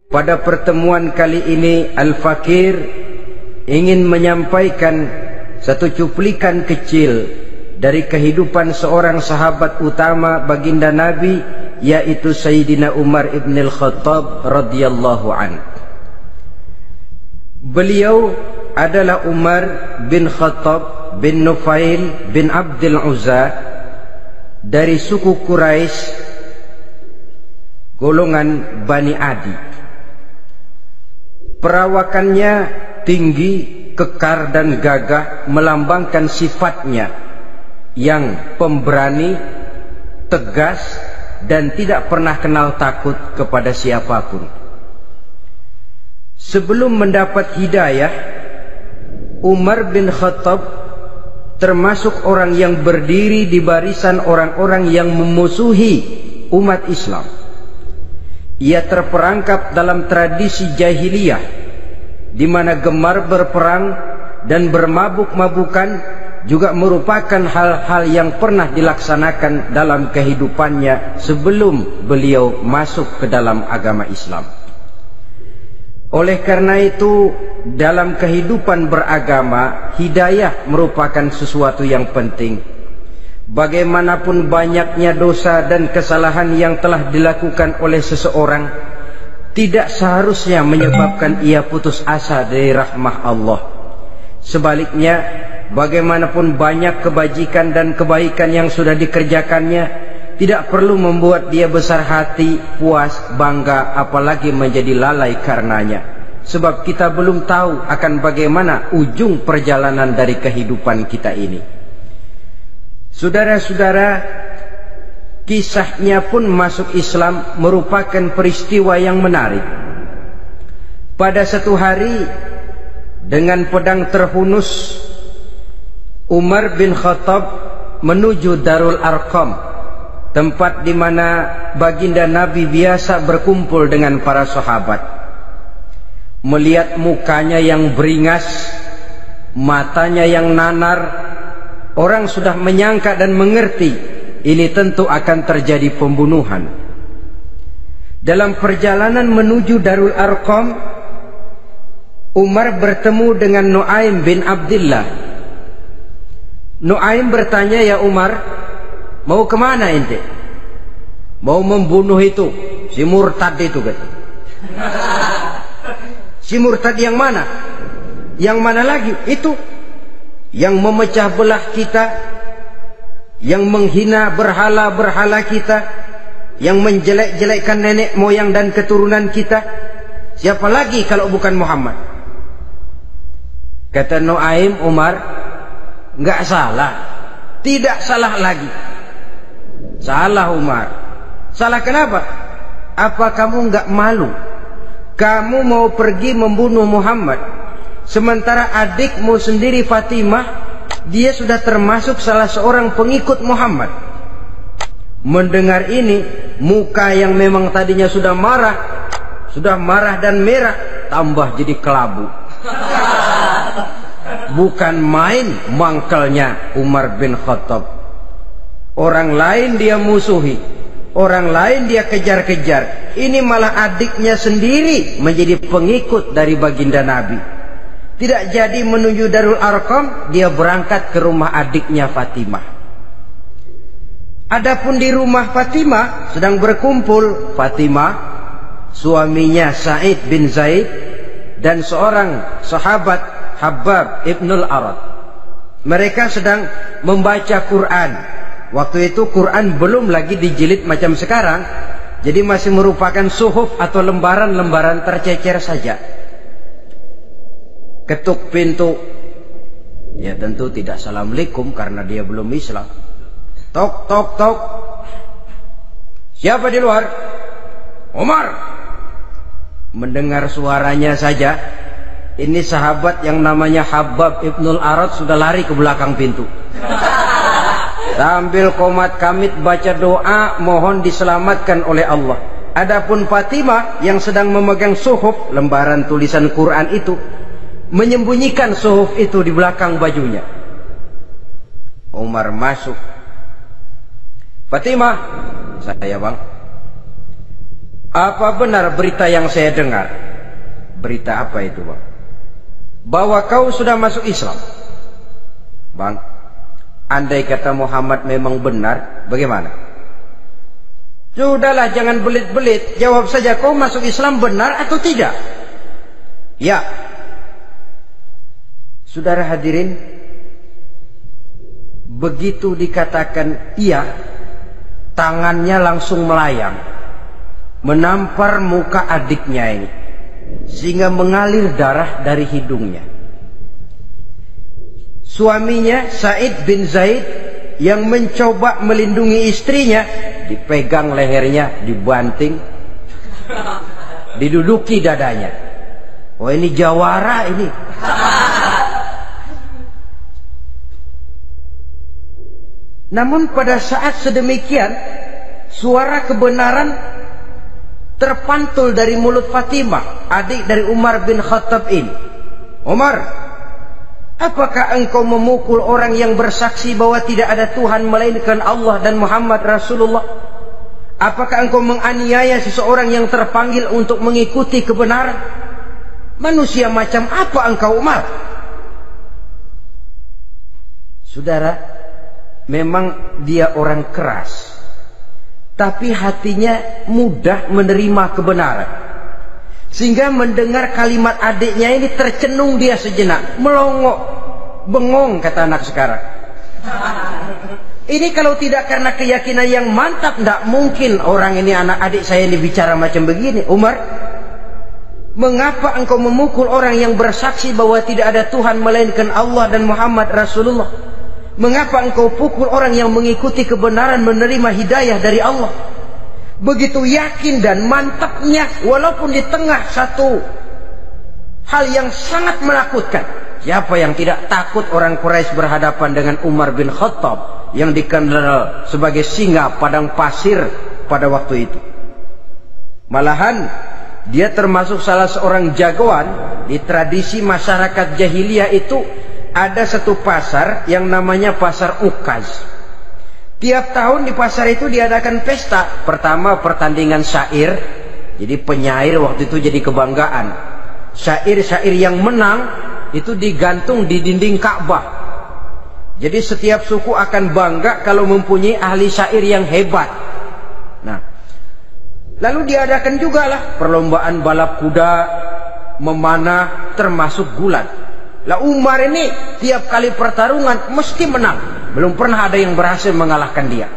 Pada pertemuan kali ini Al-Fakir ingin menyampaikan satu cuplikan kecil dari kehidupan seorang sahabat utama baginda Nabi, yaitu Sayyidina Umar ibn al-Khattab radhiyallahu an. Beliau adalah Umar bin Khattab bin Nufail bin Abdul Uzza dari suku Quraisy golongan Bani Adi. Perawakannya tinggi, kekar dan gagah, melambangkan sifatnya yang pemberani, tegas, dan tidak pernah kenal takut kepada siapapun. Sebelum mendapat hidayah, Umar bin Khattab termasuk orang yang berdiri di barisan orang-orang yang memusuhi umat Islam. Ia terperangkap dalam tradisi jahiliyah, di mana gemar berperang dan bermabuk-mabukan juga merupakan hal-hal yang pernah dilaksanakan dalam kehidupannya sebelum beliau masuk ke dalam agama Islam. Oleh karena itu, dalam kehidupan beragama, hidayah merupakan sesuatu yang penting. Bagaimanapun banyaknya dosa dan kesalahan yang telah dilakukan oleh seseorang, tidak seharusnya menyebabkan ia putus asa dari rahmah Allah. Sebaliknya, bagaimanapun banyak kebajikan dan kebaikan yang sudah dikerjakannya, tidak perlu membuat dia besar hati, puas, bangga, apalagi menjadi lalai karenanya. Sebab kita belum tahu akan bagaimana ujung perjalanan dari kehidupan kita ini. Saudara-saudara, kisahnya pun masuk Islam merupakan peristiwa yang menarik. Pada satu hari, dengan pedang terhunus, Umar bin Khattab menuju Darul Arqam, tempat di mana baginda Nabi biasa berkumpul dengan para sahabat. Melihat mukanya yang beringas, matanya yang nanar, orang sudah menyangka dan mengerti ini tentu akan terjadi pembunuhan. Dalam perjalanan menuju Darul Arqam, Umar bertemu dengan Nuaim bin Abdullah. Nuaim bertanya, "Ya Umar, mau kemana ente?" "Mau membunuh itu, si murtad itu," kan. "Si murtad yang mana?" "Yang mana lagi? Itu yang memecah belah kita, yang menghina berhala-berhala kita, yang menjelek-jelekkan nenek moyang dan keturunan kita. Siapa lagi kalau bukan Muhammad?" Kata Nuaim, "Umar, enggak salah. Tidak salah lagi." "Salah Umar." "Salah kenapa?" "Apa kamu enggak malu? Kamu mau pergi membunuh Muhammad, sementara adikmu sendiri Fatimah, dia sudah termasuk salah seorang pengikut Muhammad." Mendengar ini, muka yang memang tadinya sudah marah dan merah, tambah jadi kelabu. Bukan main mangkelnya Umar bin Khattab. Orang lain dia musuhi, orang lain dia kejar-kejar. Ini malah adiknya sendiri menjadi pengikut dari baginda Nabi. Tidak jadi menuju Darul Arqam, dia berangkat ke rumah adiknya Fatimah. Adapun di rumah Fatimah sedang berkumpul Fatimah, suaminya Sa'id bin Zaid, dan seorang sahabat Habbab ibnul Arad. Mereka sedang membaca Quran. Waktu itu Quran belum lagi dijilid macam sekarang, jadi masih merupakan suhuf atau lembaran-lembaran tercecer saja. Ketuk pintu, ya tentu tidak assalamualaikum karena dia belum Islam. Tok tok tok. "Siapa di luar?" "Umar." Mendengar suaranya saja, ini sahabat yang namanya Habbab ibnul Arad sudah lari ke belakang pintu. Sambil komat kamit baca doa mohon diselamatkan oleh Allah. Adapun Fatimah yang sedang memegang suhuf, lembaran tulisan Quran itu, menyembunyikan suhuf itu di belakang bajunya. Umar masuk. "Fatimah." "Saya bang." Apa benar berita yang saya dengar? Berita apa itu, Bang? Bahwa kau sudah masuk Islam. Bang, andai kata Muhammad memang benar, bagaimana? Sudahlah, jangan belit-belit. Jawab saja, kau masuk Islam benar atau tidak? Ya. Saudara hadirin, begitu dikatakan iya, tangannya langsung melayang, menampar muka adiknya ini, sehingga mengalir darah dari hidungnya. Suaminya Said bin Zaid yang mencoba melindungi istrinya, dipegang lehernya, dibanting, diduduki dadanya. Oh, ini jawara ini. Namun pada saat sedemikian, suara kebenaran terpantul dari mulut Fatimah, adik dari Umar bin Khattab ini. Umar, apakah engkau memukul orang yang bersaksi bahwa tidak ada Tuhan melainkan Allah dan Muhammad Rasulullah? Apakah engkau menganiaya seseorang yang terpanggil untuk mengikuti kebenaran? Manusia macam apa engkau, Umar? Saudara, memang dia orang keras, tapi hatinya mudah menerima kebenaran. Sehingga mendengar kalimat adiknya ini tercenung dia sejenak, melongo, bengong kata anak sekarang. Ini kalau tidak karena keyakinan yang mantap, tidak mungkin orang ini, anak adik saya ini bicara macam begini. Umar, mengapa engkau memukul orang yang bersaksi bahwa tidak ada Tuhan melainkan Allah dan Muhammad Rasulullah? Mengapa engkau pukul orang yang mengikuti kebenaran, menerima hidayah dari Allah? Begitu yakin dan mantapnya, walaupun di tengah satu hal yang sangat menakutkan. Siapa yang tidak takut orang Quraisy berhadapan dengan Umar bin Khattab yang dikenal sebagai singa padang pasir pada waktu itu? Malahan dia termasuk salah seorang jagoan di tradisi masyarakat jahiliyah itu. Ada satu pasar yang namanya pasar Ukaz. Tiap tahun di pasar itu diadakan pesta. Pertama pertandingan syair. Jadi penyair waktu itu jadi kebanggaan. Syair-syair yang menang itu digantung di dinding Ka'bah. Jadi setiap suku akan bangga kalau mempunyai ahli syair yang hebat. Nah, lalu diadakan juga lah perlombaan balap kuda, memanah, termasuk gulat. Lah Umar ini tiap kali pertarungan mesti menang. Belum pernah ada yang berhasil mengalahkan dia.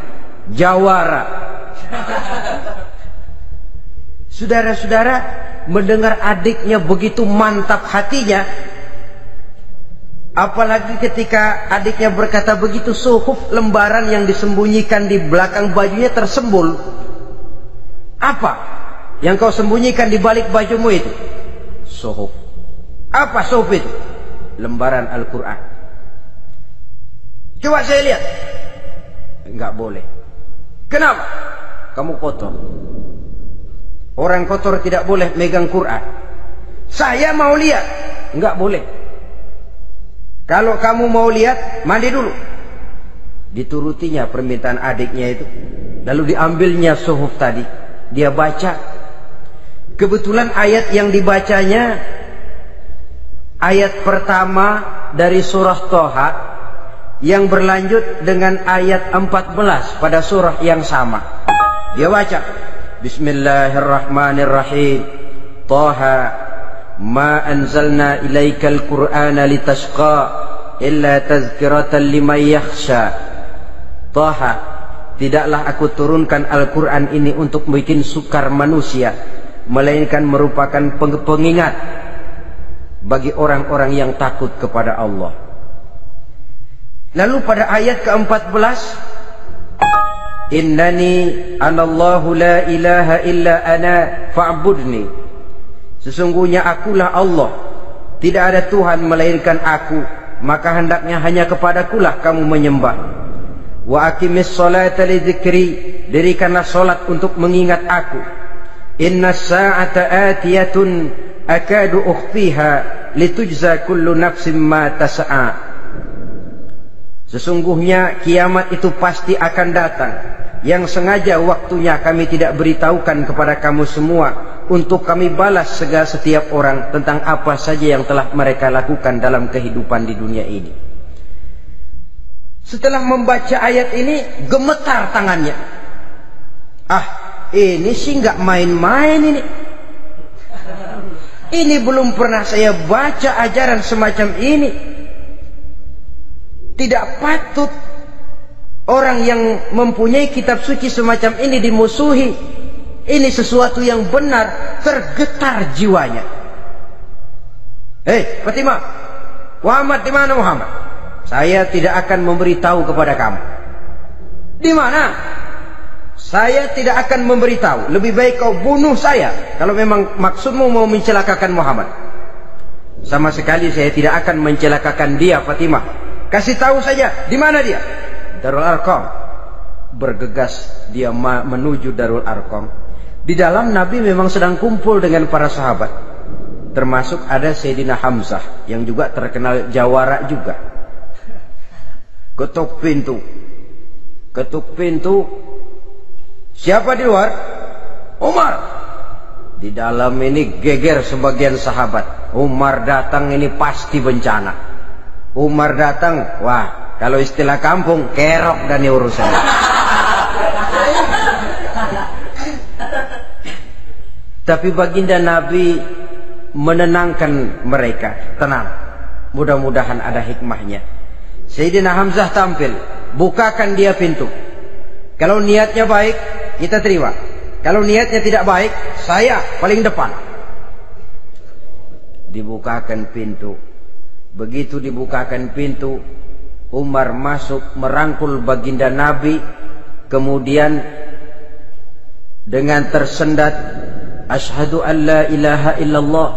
Jawara. Saudara-saudara, mendengar adiknya begitu mantap hatinya, apalagi ketika adiknya berkata begitu, suhuf, lembaran yang disembunyikan di belakang bajunya tersembul. Apa yang kau sembunyikan di balik bajumu itu? Suhuf. Apa suhuf itu? Lembaran Al-Quran. Coba saya lihat. Enggak boleh. Kenapa? Kamu kotor. Orang kotor tidak boleh megang Quran. Saya mau lihat. Enggak boleh. Kalau kamu mau lihat, mandi dulu. Diturutinya permintaan adiknya itu. Lalu diambilnya suhuf tadi. Dia baca. Kebetulan ayat yang dibacanya ayat pertama dari surah Toha yang berlanjut dengan ayat 14 pada surah yang sama. Dia baca, Bismillahirrahmanirrahim. Toha, ma anzalna ilaikal Qur'ana litashqa illa tazkiratan liman yakhsha. Toha, tidaklah aku turunkan Al-Quran ini untuk bikin sukar manusia, melainkan merupakan pengingat bagi orang-orang yang takut kepada Allah. Lalu pada ayat ke-14, Innani anallahu la ilaha illa ana fa'budni. Sesungguhnya akulah Allah, tidak ada Tuhan melainkan aku, maka hendaknya hanya kepadakulah kamu menyembah. Wa aqimis salata li dzikri, dirikanlah salat untuk mengingat aku. Inna sa'ata atiyatun akadu ukhfiha litujza kullu nafsin ma tas'a. Sesungguhnya kiamat itu pasti akan datang. yang sengaja waktunya kami tidak beritahukan kepada kamu semua untuk kami balas segala setiap orang tentang apa saja yang telah mereka lakukan dalam kehidupan di dunia ini. Setelah membaca ayat ini, gemetar tangannya. Ah, ini sih nggak main-main ini. Ini belum pernah saya baca ajaran semacam ini. Tidak patut orang yang mempunyai kitab suci semacam ini dimusuhi. Ini sesuatu yang benar. Tergetar jiwanya. Hei Fatimah, Muhammad di mana Muhammad? Saya tidak akan memberitahu kepada kamu. Di mana? Saya tidak akan memberitahu. Lebih baik kau bunuh saya kalau memang maksudmu mau mencelakakan Muhammad. Sama sekali saya tidak akan mencelakakan dia, Fatimah. Kasih tahu saja, di mana dia? Darul Arqam. Bergegas dia menuju Darul Arqam. Di dalam Nabi memang sedang kumpul dengan para sahabat. Termasuk ada Sayyidina Hamzah yang juga terkenal jawara juga. Ketuk pintu. Ketuk pintu. Siapa di luar? Umar. Di dalam ini geger sebagian sahabat. Umar datang ini pasti bencana. Umar datang, wah, kalau istilah kampung, kerok dan urusan. Tapi baginda Nabi menenangkan mereka. Tenang, mudah-mudahan ada hikmahnya. Sayyidina Hamzah tampil, bukakan dia pintu. Kalau niatnya baik, kita terima. Kalau niatnya tidak baik, saya paling depan. Dibukakan pintu. Begitu dibukakan pintu, Umar masuk merangkul baginda Nabi. Kemudian dengan tersendat, Asyhadu an la ilaha illallah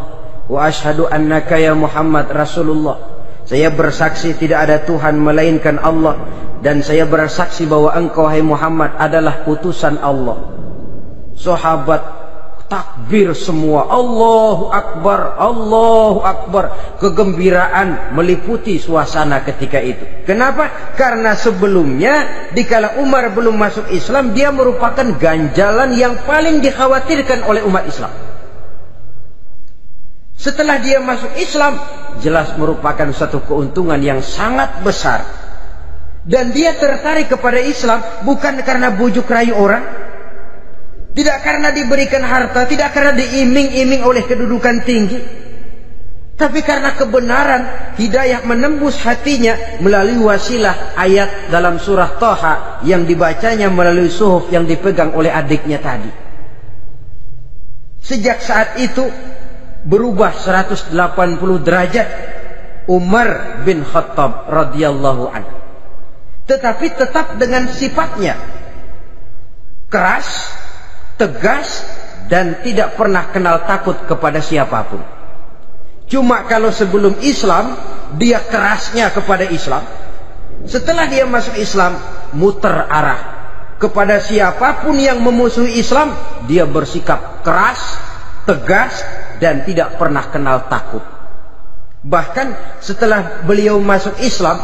wa asyhadu annaka ya Muhammad Rasulullah. Saya bersaksi tidak ada Tuhan melainkan Allah, dan saya bersaksi bahwa engkau hai Muhammad adalah utusan Allah. Sahabat takbir semua, Allahu Akbar, Allahu Akbar. Kegembiraan meliputi suasana ketika itu. Kenapa? Karena sebelumnya dikala Umar belum masuk Islam, dia merupakan ganjalan yang paling dikhawatirkan oleh umat Islam. Setelah dia masuk Islam, jelas merupakan satu keuntungan yang sangat besar. Dan dia tertarik kepada Islam bukan karena bujuk rayu orang, tidak karena diberikan harta, tidak karena diiming-iming oleh kedudukan tinggi, tapi karena kebenaran. Hidayah menembus hatinya melalui wasilah ayat dalam surah Thaha yang dibacanya melalui suhuf yang dipegang oleh adiknya tadi. Sejak saat itu berubah 180 derajat Umar bin Khattab radhiyallahu anhu. Tetapi tetap dengan sifatnya keras, tegas, dan tidak pernah kenal takut kepada siapapun. Cuma kalau sebelum Islam dia kerasnya kepada Islam, setelah dia masuk Islam muter arah. Kepada siapapun yang memusuhi Islam dia bersikap keras, tegas, dan tidak pernah kenal takut. Bahkan setelah beliau masuk Islam,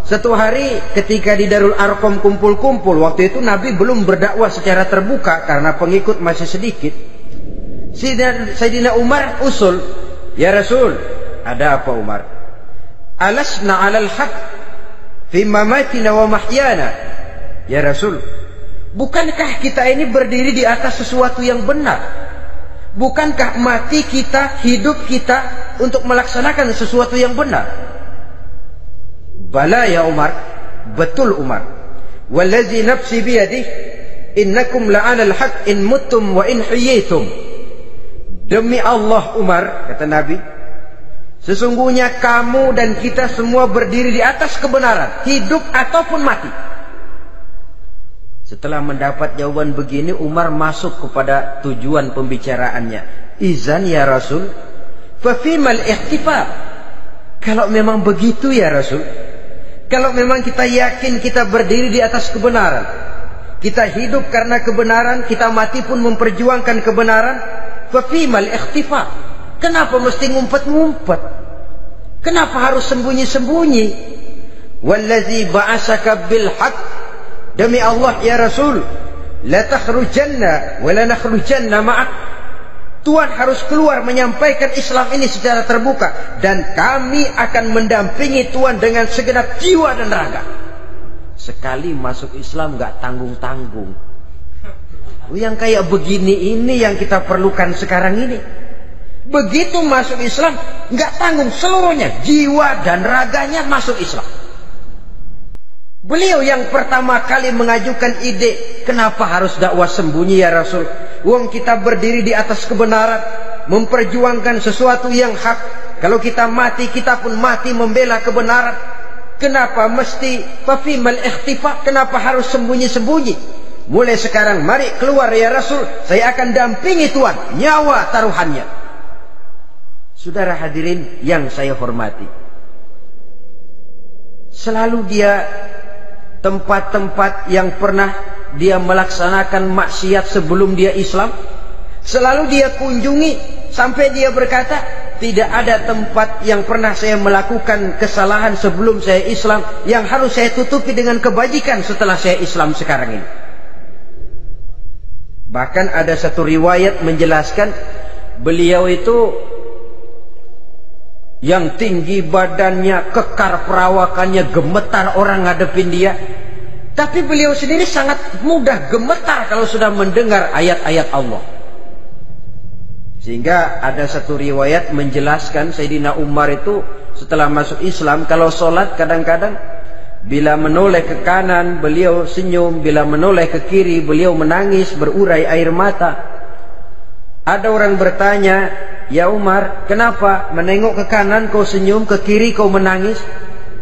satu hari ketika di Darul Arqam kumpul-kumpul, waktu itu Nabi belum berdakwah secara terbuka karena pengikut masih sedikit. Sayyidina Umar usul, ya Rasul, ada apa Umar? Alasna alal haq fi mamatina wa mahyana. Ya Rasul, bukankah kita ini berdiri di atas sesuatu yang benar? Bukankah mati kita, hidup kita untuk melaksanakan sesuatu yang benar? Bala ya Umar, betul Umar. Wallazi nafsi biyadih, innakum la'anal haq in muttum wa in hiyitum. Demi Allah Umar, kata Nabi, sesungguhnya kamu dan kita semua berdiri di atas kebenaran, hidup ataupun mati. Setelah mendapat jawaban begini, Umar masuk kepada tujuan pembicaraannya. Izan ya Rasul, fafimal ihtifal. Kalau memang begitu ya Rasul, kalau memang kita yakin kita berdiri di atas kebenaran, kita hidup karena kebenaran, kita mati pun memperjuangkan kebenaran, fafimal ihtifal. Kenapa mesti ngumpet-ngumpet? Kenapa harus sembunyi-sembunyi? Wallazi ba'asaka bil haqq, Demi Allah ya Rasul, la takhrujanna wa la nakhrujanna ma'ak. Tuhan harus keluar menyampaikan Islam ini secara terbuka, dan kami akan mendampingi Tuhan dengan segenap jiwa dan raga. Sekali masuk Islam gak tanggung-tanggung. Yang kayak begini ini yang kita perlukan sekarang ini. Begitu masuk Islam gak tanggung seluruhnya, jiwa dan raganya masuk Islam. Beliau yang pertama kali mengajukan ide, kenapa harus dakwah sembunyi ya Rasul? Wong kita berdiri di atas kebenaran, memperjuangkan sesuatu yang hak. Kalau kita mati, kita pun mati membela kebenaran. Kenapa mesti fafimal ikhtifa? Kenapa harus sembunyi-sembunyi? Mulai sekarang mari keluar ya Rasul, saya akan dampingi Tuhan, nyawa taruhannya. Saudara hadirin yang saya hormati, selalu dia tempat-tempat yang pernah dia melaksanakan maksiat sebelum dia Islam, selalu dia kunjungi, sampai dia berkata, tidak ada tempat yang pernah saya melakukan kesalahan sebelum saya Islam yang harus saya tutupi dengan kebajikan setelah saya Islam sekarang ini. Bahkan ada satu riwayat menjelaskan, beliau itu yang tinggi badannya, kekar perawakannya, gemetar orang ngadepin dia. Tapi beliau sendiri sangat mudah gemetar kalau sudah mendengar ayat-ayat Allah. Sehingga ada satu riwayat menjelaskan Sayyidina Umar itu setelah masuk Islam, kalau sholat kadang-kadang bila menoleh ke kanan beliau senyum, bila menoleh ke kiri beliau menangis berurai air mata. Ada orang bertanya, ya Umar, kenapa menengok ke kanan kau senyum, ke kiri kau menangis?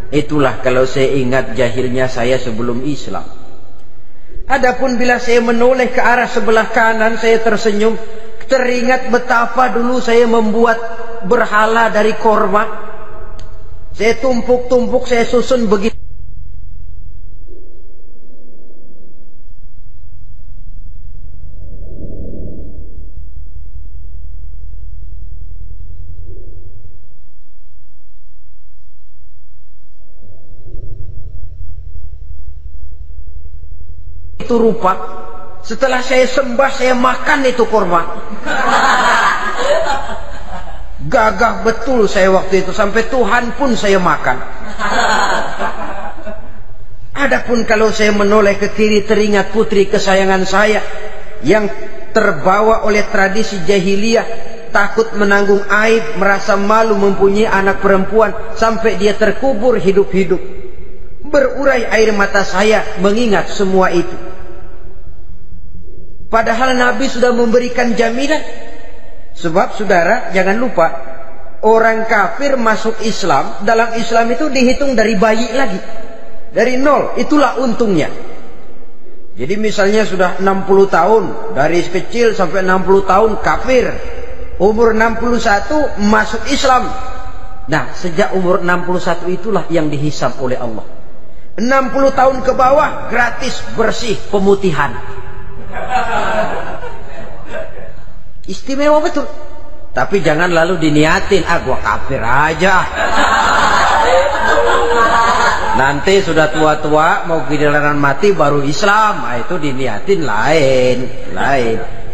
Itulah kalau saya ingat jahilnya saya sebelum Islam. Adapun bila saya menoleh ke arah sebelah kanan saya tersenyum, teringat betapa dulu saya membuat berhala dari korma. Saya tumpuk-tumpuk, saya susun begitu. Itu rupa. Setelah saya sembah, saya makan itu korma. Gagah betul saya waktu itu, sampai Tuhan pun saya makan. Adapun kalau saya menoleh ke kiri, teringat putri kesayangan saya yang terbawa oleh tradisi jahiliyah, takut menanggung aib, merasa malu mempunyai anak perempuan, sampai dia terkubur hidup-hidup. Berurai air mata saya mengingat semua itu. Padahal Nabi sudah memberikan jaminan. Sebab saudara jangan lupa, orang kafir masuk Islam, dalam Islam itu dihitung dari bayi lagi, dari nol. Itulah untungnya. Jadi misalnya sudah 60 tahun, dari kecil sampai 60 tahun kafir, umur 61 masuk Islam. Nah, sejak umur 61 itulah yang dihisab oleh Allah. 60 tahun ke bawah gratis bersih pemutihan. Istimewa betul. Tapi jangan lalu diniatin, gua kafir aja. Nanti sudah tua-tua mau giliran mati baru Islam. Itu diniatin lain.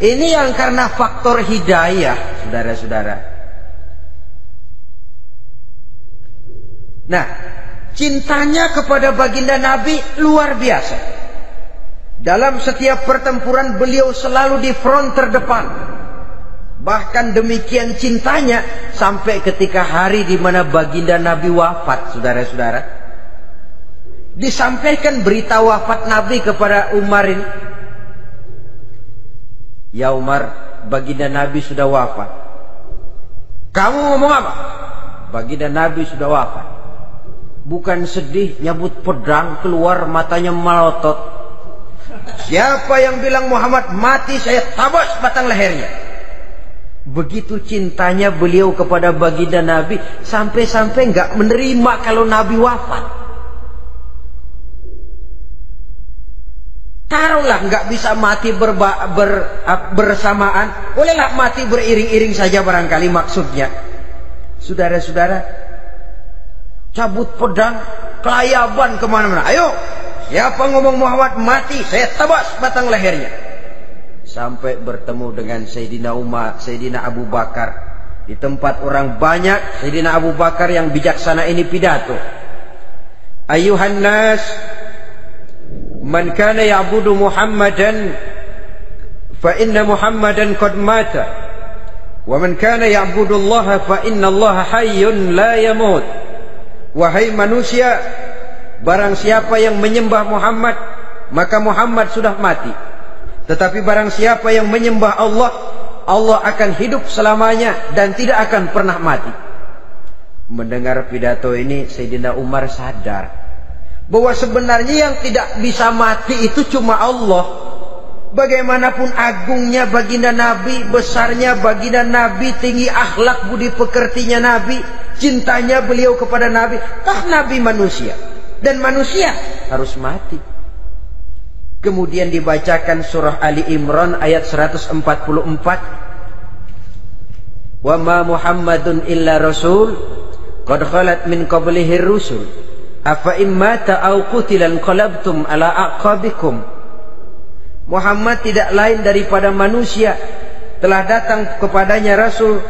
Ini yang karena faktor hidayah, saudara-saudara. Nah, cintanya kepada baginda Nabi luar biasa. Dalam setiap pertempuran beliau selalu di front terdepan. Bahkan demikian cintanya sampai ketika hari di mana baginda Nabi wafat, saudara-saudara. Disampaikan berita wafat Nabi kepada Umar ini. Ya Umar, baginda Nabi sudah wafat. Kamu ngomong apa? Baginda Nabi sudah wafat. Bukan sedih, nyabut pedang, keluar matanya melotot. Siapa yang bilang Muhammad mati, saya tabas batang lehernya. Begitu cintanya beliau kepada baginda Nabi, sampai-sampai nggak menerima kalau Nabi wafat. Taruhlah nggak bisa mati bersamaan, bolehlah mati beriring-iring saja barangkali maksudnya. Saudara-saudara, cabut pedang, kelayaban kemana-mana. Ayo, Siapa ngomong Muhammad mati, saya tebas batang lehernya. Sampai bertemu dengan Sayyidina Umar, Sayyidina Abu Bakar. Di tempat orang banyak, Sayyidina Abu Bakar yang bijaksana ini pidato. Ayuhan nas, man kana ya'budu Muhammadan fa inna Muhammadan qad mata. Wa man kana ya'budu Allah fa inna Allah hayyun la yamut. Wahai manusia, barang siapa yang menyembah Muhammad, maka Muhammad sudah mati. Tetapi barang siapa yang menyembah Allah, Allah akan hidup selamanya dan tidak akan pernah mati. Mendengar pidato ini, Sayyidina Umar sadar bahwa sebenarnya yang tidak bisa mati itu cuma Allah. Bagaimanapun agungnya baginda Nabi, besarnya baginda Nabi, tinggi akhlak budi pekertinya Nabi, cintanya beliau kepada Nabi, toh Nabi manusia dan manusia harus mati. Kemudian dibacakan surah Ali Imran ayat 144. Wa ma Muhammadun illa rasul qad khalat min qablihi rusul afa immata aw qutilan qalabtum ala aqabikum. Muhammad tidak lain daripada manusia, telah datang kepadanya rasul.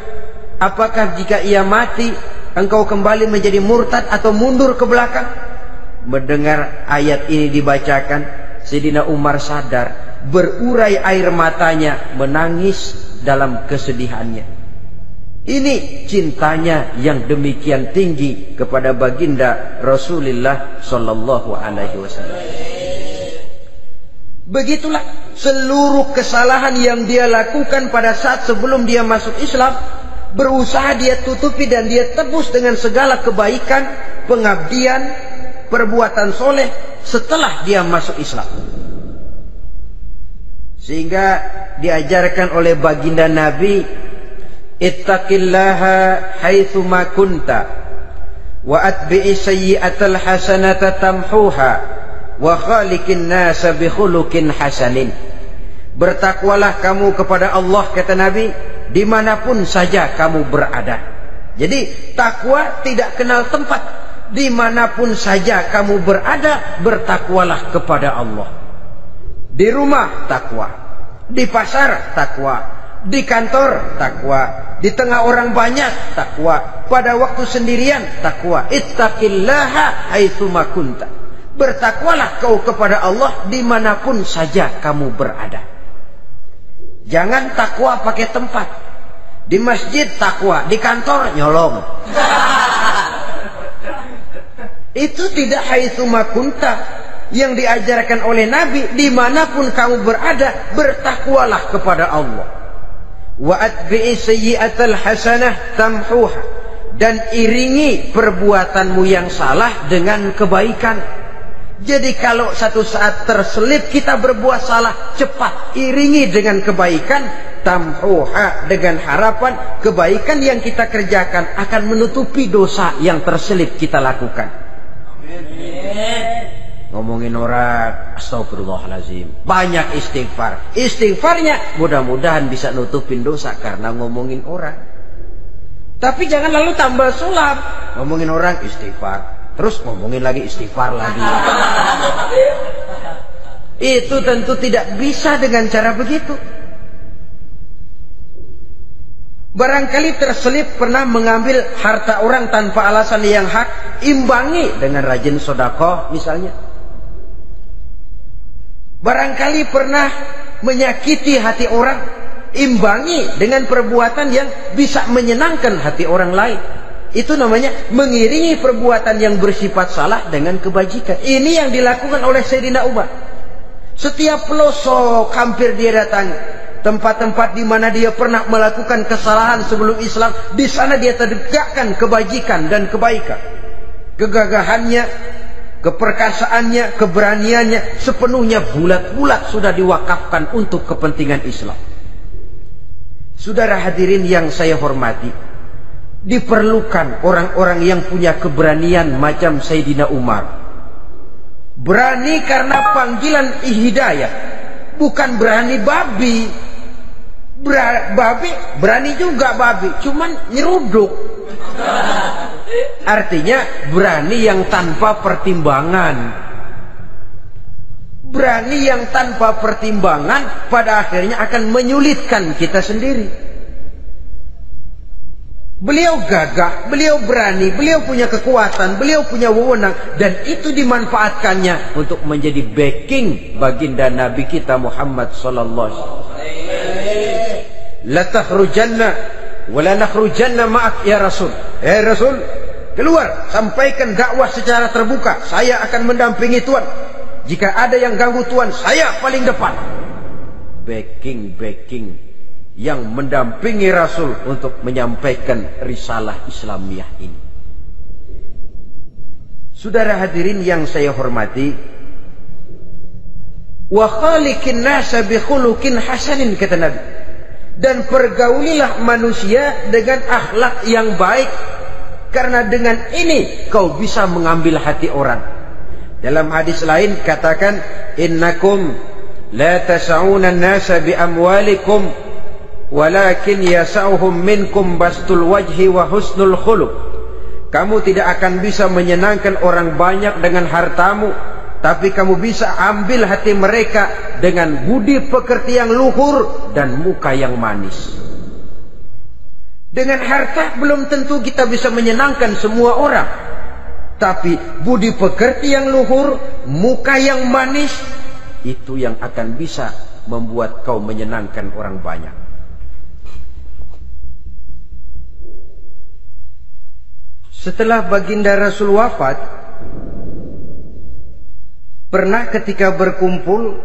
Apakah jika ia mati engkau kembali menjadi murtad atau mundur ke belakang? Mendengar ayat ini dibacakan, Sayyidina Umar sadar, berurai air matanya, menangis dalam kesedihannya. Ini cintanya yang demikian tinggi kepada baginda Rasulullah sallallahu alaihi wasallam. Begitulah seluruh kesalahan yang dia lakukan pada saat sebelum dia masuk Islam, berusaha dia tutupi dan dia tebus dengan segala kebaikan, pengabdian, perbuatan soleh setelah dia masuk Islam. Sehingga diajarkan oleh baginda Nabi, ittaqillaha haitsu ma kunta wa atbi'i sayyi'atal hasanata tamhuha wa khaliqin nasa bi khuluqin hasanin. Bertakwalah kamu kepada Allah, kata Nabi, dimanapun saja kamu berada. Jadi takwa tidak kenal tempat. Dimanapun saja kamu berada, bertakwalah kepada Allah. Di rumah takwa, di pasar takwa, di kantor takwa, di tengah orang banyak takwa, pada waktu sendirian takwa. Ittaqillaha haitsu ma kunta. Bertakwalah kau kepada Allah dimanapun saja kamu berada. Jangan takwa pakai tempat. Di masjid takwa, di kantor nyolong. Itu tidak haitsu ma kunta. Yang diajarkan oleh Nabi, dimanapun kamu berada, bertakwalah kepada Allah. Wa atbi'i sayyi'atal hasanah tamhuha. Dan iringi perbuatanmu yang salah dengan kebaikan. Jadi kalau satu saat terselip kita berbuat salah, cepat iringi dengan kebaikan. Tamhuha, dengan harapan kebaikan yang kita kerjakan akan menutupi dosa yang terselip kita lakukan. Ngomongin orang, astagfirullahaladzim, banyak istighfar. Istighfarnya mudah-mudahan bisa nutupin dosa karena ngomongin orang. Tapi jangan lalu tambah sulap. Ngomongin orang istighfar, terus ngomongin lagi istighfar lagi. Itu tentu tidak bisa dengan cara begitu. Barangkali terselip pernah mengambil harta orang tanpa alasan yang hak, imbangi dengan rajin sedekah misalnya. Barangkali pernah menyakiti hati orang, imbangi dengan perbuatan yang bisa menyenangkan hati orang lain. Itu namanya mengiringi perbuatan yang bersifat salah dengan kebajikan. Ini yang dilakukan oleh Sayyidina Umar. Setiap pelosok hampir dia datang. Tempat-tempat di mana dia pernah melakukan kesalahan sebelum Islam, di sana dia tegakkan kebajikan dan kebaikan. Kegagahannya, keperkasaannya, keberaniannya sepenuhnya bulat-bulat sudah diwakafkan untuk kepentingan Islam. Saudara hadirin yang saya hormati, diperlukan orang-orang yang punya keberanian macam Sayyidina Umar. Berani karena panggilan hidayah, bukan berani babi. Babi berani juga, babi cuman nyeruduk. Artinya berani yang tanpa pertimbangan. Berani yang tanpa pertimbangan pada akhirnya akan menyulitkan kita sendiri. Beliau gagah, beliau berani, beliau punya kekuatan, beliau punya wewenang, dan itu dimanfaatkannya untuk menjadi backing baginda Nabi kita Muhammad sallallahu alaihi wasallam. La takhrujanna wa la nakhrujanna ma'ak ya Rasul. Rasul, keluar, sampaikan dakwah secara terbuka. Saya akan mendampingi Tuhan. Jika ada yang ganggu Tuhan, saya paling depan. Backing yang mendampingi Rasul untuk menyampaikan risalah Islamiyah ini. Saudara hadirin yang saya hormati, wa khaliqin nasa bi khuluqin hasanin, kata Nabi, dan pergaulilah manusia dengan akhlak yang baik, karena dengan ini kau bisa mengambil hati orang. Dalam hadis lain katakan, innakum la tas'una an-nasa bi amwalikum walakin yas'uhum minkum bastul wajhi wa husnul khuluq. Kamu tidak akan bisa menyenangkan orang banyak dengan hartamu, tapi kamu bisa ambil hati mereka dengan budi pekerti yang luhur dan muka yang manis. Dengan harta belum tentu kita bisa menyenangkan semua orang, tapi budi pekerti yang luhur, muka yang manis, itu yang akan bisa membuat kau menyenangkan orang banyak. Setelah baginda Rasul wafat, pernah ketika berkumpul,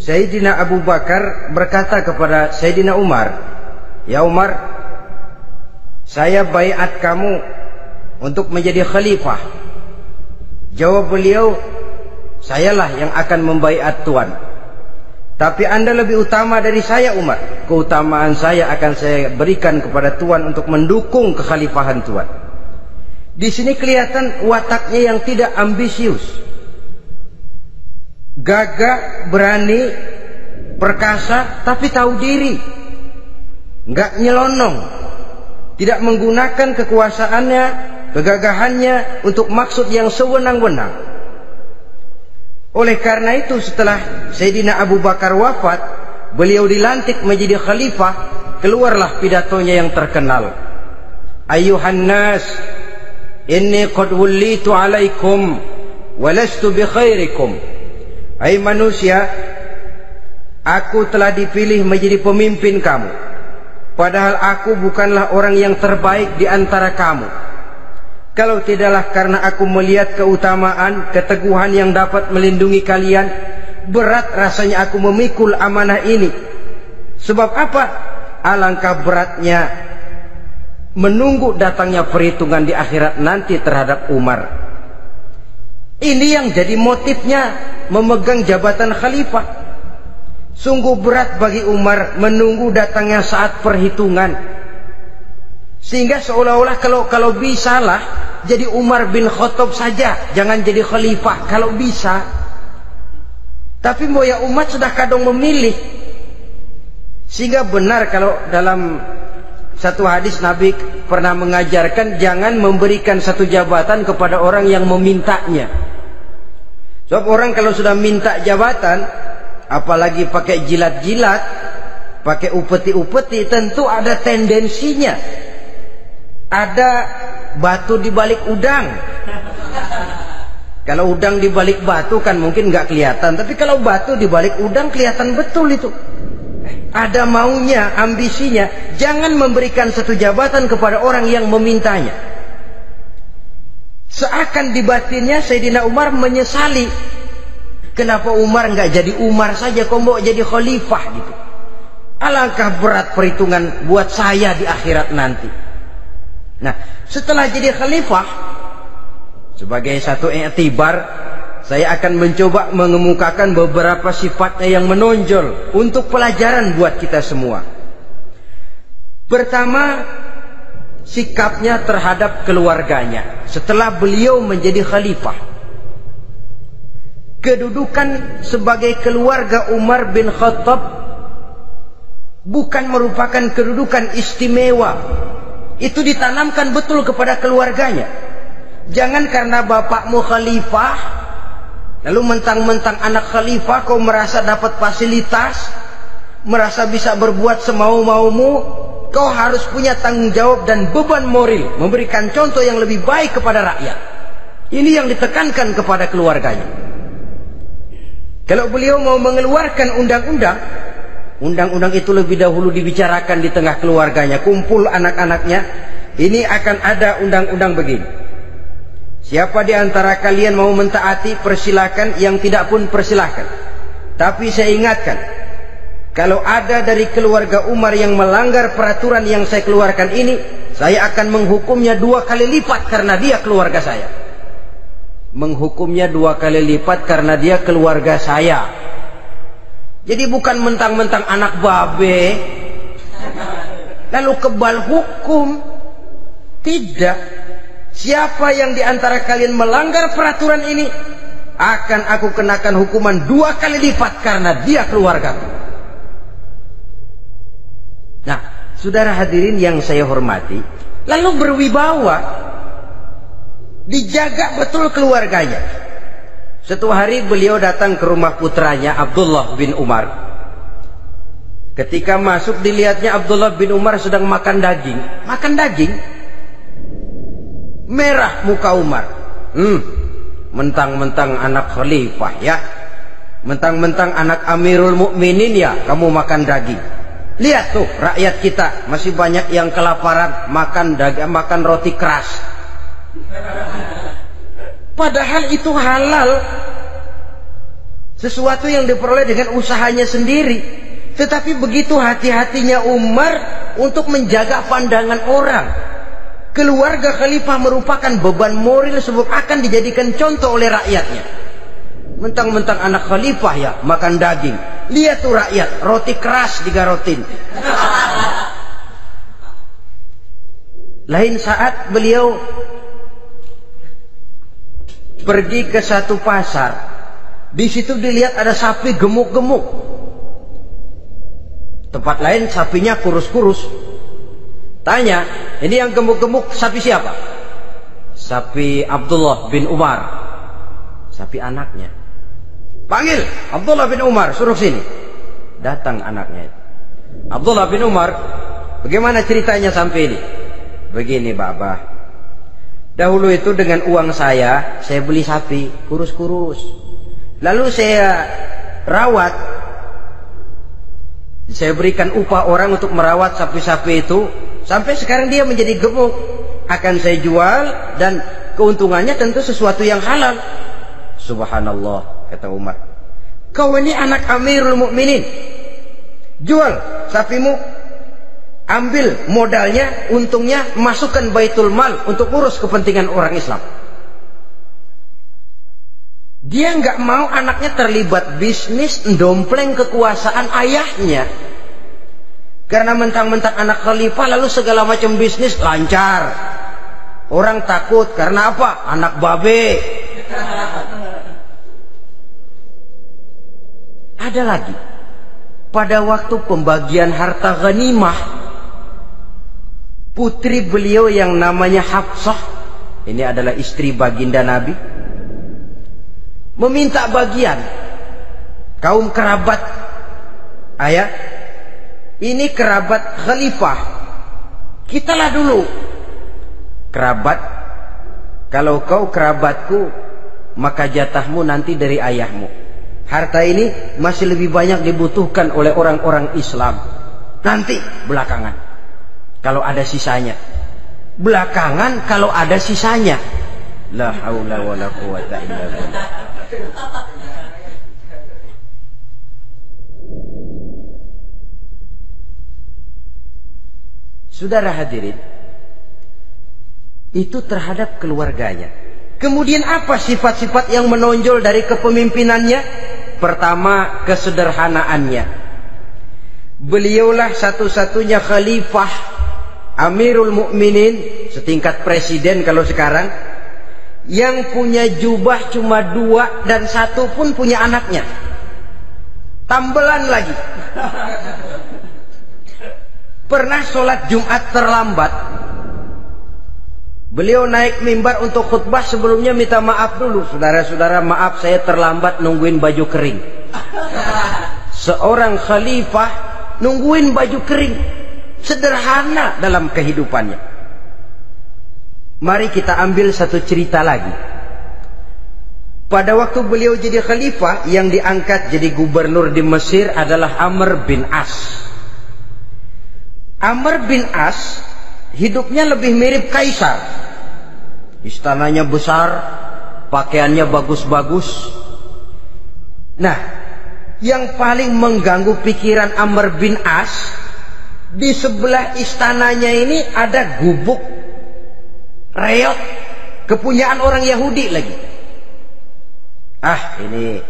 Sayyidina Abu Bakar berkata kepada Sayyidina Umar, "Ya Umar, saya baiat kamu untuk menjadi khalifah." Jawab beliau, "Sayalah yang akan membaiat Tuan. Tapi Anda lebih utama dari saya, Umar. Keutamaan saya akan saya berikan kepada Tuan untuk mendukung kekhalifahan Tuan." Di sini kelihatan wataknya yang tidak ambisius, gagah, berani, perkasa, tapi tahu diri, nggak nyelonong, tidak menggunakan kekuasaannya, kegagahannya untuk maksud yang sewenang-wenang. Oleh karena itu, setelah Sayyidina Abu Bakar wafat, beliau dilantik menjadi khalifah. Keluarlah pidatonya yang terkenal, "Ayyuhan nas, inni qad wullitu alaikum walastu bi khairikum." Hai manusia, aku telah dipilih menjadi pemimpin kamu, padahal aku bukanlah orang yang terbaik di antara kamu. Kalau tidaklah karena aku melihat keutamaan, keteguhan yang dapat melindungi kalian, berat rasanya aku memikul amanah ini. Sebab apa? Alangkah beratnya menunggu datangnya perhitungan di akhirat nanti terhadap Umar. Ini yang jadi motifnya memegang jabatan khalifah. Sungguh berat bagi Umar menunggu datangnya saat perhitungan, sehingga seolah-olah kalau bisalah jadi Umar bin Khattab saja, jangan jadi khalifah kalau bisa. Tapi moya umat sudah kadang memilih, sehingga benar kalau dalam satu hadis Nabi pernah mengajarkan jangan memberikan satu jabatan kepada orang yang memintanya. Sebab orang kalau sudah minta jabatan, apalagi pakai jilat-jilat, pakai upeti-upeti, tentu ada tendensinya. Ada batu di balik udang. Kalau udang di balik batu kan mungkin nggak kelihatan, tapi kalau batu di balik udang kelihatan betul itu. Ada maunya, ambisinya. Jangan memberikan satu jabatan kepada orang yang memintanya. Seakan di batinnya Sayyidina Umar menyesali, kenapa Umar nggak jadi Umar saja, kok mau jadi khalifah gitu. Alangkah berat perhitungan buat saya di akhirat nanti. Nah, setelah jadi khalifah, sebagai satu i'tibar, saya akan mencoba mengemukakan beberapa sifatnya yang menonjol untuk pelajaran buat kita semua. Pertama, sikapnya terhadap keluarganya setelah beliau menjadi khalifah. Kedudukan sebagai keluarga Umar bin Khattab bukan merupakan kedudukan istimewa. Itu ditanamkan betul kepada keluarganya. Jangan karena bapakmu khalifah Lalu mentang-mentang anak khalifah kau merasa dapat fasilitas, merasa bisa berbuat semau-maumu. Kau harus punya tanggung jawab dan beban moral, memberikan contoh yang lebih baik kepada rakyat. Ini yang ditekankan kepada keluarganya. Kalau beliau mau mengeluarkan undang-undang, undang-undang itu lebih dahulu dibicarakan di tengah keluarganya, kumpul anak-anaknya. Ini akan ada undang-undang begini. Siapa di antara kalian mau mentaati, persilakan. Yang tidak pun persilakan. Tapi saya ingatkan, kalau ada dari keluarga Umar yang melanggar peraturan yang saya keluarkan ini, saya akan menghukumnya 2 kali lipat karena dia keluarga saya. Menghukumnya 2 kali lipat karena dia keluarga saya. Jadi bukan mentang-mentang anak babe lalu kebal hukum. Tidak. Siapa yang diantara kalian melanggar peraturan ini, akan aku kenakan hukuman 2 kali lipat karena dia keluargaku. Nah, saudara hadirin yang saya hormati, lalu berwibawa, dijaga betul keluarganya. Suatu hari beliau datang ke rumah putranya Abdullah bin Umar. Ketika masuk, dilihatnya Abdullah bin Umar sedang makan daging. Makan daging. Merah muka Umar. Mentang-mentang anak khalifah ya, mentang-mentang anak Amirul Mukminin ya, kamu makan daging. Lihat tuh, rakyat kita masih banyak yang kelaparan, makan daging, makan roti keras. Padahal itu halal, sesuatu yang diperoleh dengan usahanya sendiri. Tetapi begitu hati-hatinya Umar untuk menjaga pandangan orang. Keluarga khalifah merupakan beban moral sebab akan dijadikan contoh oleh rakyatnya. Mentang-mentang anak khalifah ya, makan daging. Lihat tuh rakyat, roti keras digarotin. Lain saat beliau pergi ke satu pasar. Di situ dilihat ada sapi gemuk-gemuk. Tempat lain sapinya kurus-kurus. Tanya, ini yang gemuk-gemuk sapi siapa? Sapi Abdullah bin Umar. Sapi anaknya. Panggil Abdullah bin Umar, suruh sini. Datang anaknya. Abdullah bin Umar, bagaimana ceritanya sampai ini? Begini, Bapak. Dahulu itu dengan uang saya beli sapi kurus-kurus. Lalu saya rawat. Saya berikan upah orang untuk merawat sapi-sapi itu. Sampai sekarang dia menjadi gemuk. Akan saya jual dan keuntungannya tentu sesuatu yang halal. Subhanallah, kata Umar. Kau ini anak Amirul Mukminin. Jual sapimu, ambil modalnya, untungnya, masukkan baitul mal untuk urus kepentingan orang Islam. Dia nggak mau anaknya terlibat bisnis, ndompleng kekuasaan ayahnya. Karena mentang-mentang anak khalifah lalu segala macam bisnis lancar. Orang takut karena apa? Anak babe. Ada lagi. Pada waktu pembagian harta ghanimah, putri beliau yang namanya Hafsah, ini adalah istri baginda Nabi, meminta bagian. Kaum kerabat ayah, ini kerabat khalifah, kitalah dulu kerabat. Kalau kau kerabatku, maka jatahmu nanti dari ayahmu. Harta ini masih lebih banyak dibutuhkan oleh orang-orang Islam. Nanti belakangan, kalau ada sisanya. Belakangan kalau ada sisanya. La haula wala quwata illa billah. Saudara hadirin, itu terhadap keluarganya. Kemudian apa sifat-sifat yang menonjol dari kepemimpinannya? Pertama, kesederhanaannya. Beliaulah satu-satunya khalifah, Amirul Mukminin, setingkat presiden kalau sekarang, yang punya jubah cuma 2 dan 1 pun punya anaknya. Tambelan lagi. Pernah sholat Jumat terlambat, Beliau naik mimbar untuk khutbah, sebelumnya minta maaf dulu. Saudara-saudara, maaf saya terlambat nungguin baju kering. Seorang khalifah nungguin baju kering. Sederhana dalam kehidupannya. Mari kita ambil satu cerita lagi. Pada waktu beliau jadi khalifah, yang diangkat jadi gubernur di Mesir adalah Amr bin As. Amr bin As hidupnya lebih mirip kaisar. Istananya besar, pakaiannya bagus-bagus. Nah, yang paling mengganggu pikiran Amr bin As, di sebelah istananya ini ada gubuk reot kepunyaan orang Yahudi lagi. Ini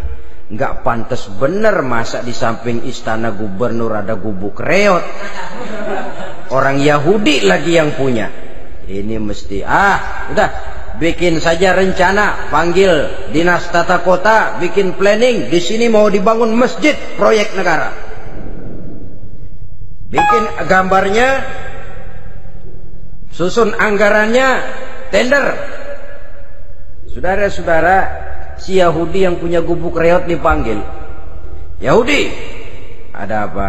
nggak pantas bener, masa di samping istana gubernur ada gubuk reot. Orang Yahudi lagi yang punya. Ini mesti udah bikin saja rencana, panggil dinas tata kota, bikin planning. Di sini mau dibangun masjid, proyek negara. Bikin gambarnya, susun anggarannya, tender. Saudara-saudara, si Yahudi yang punya gubuk reot dipanggil. Yahudi, ada apa,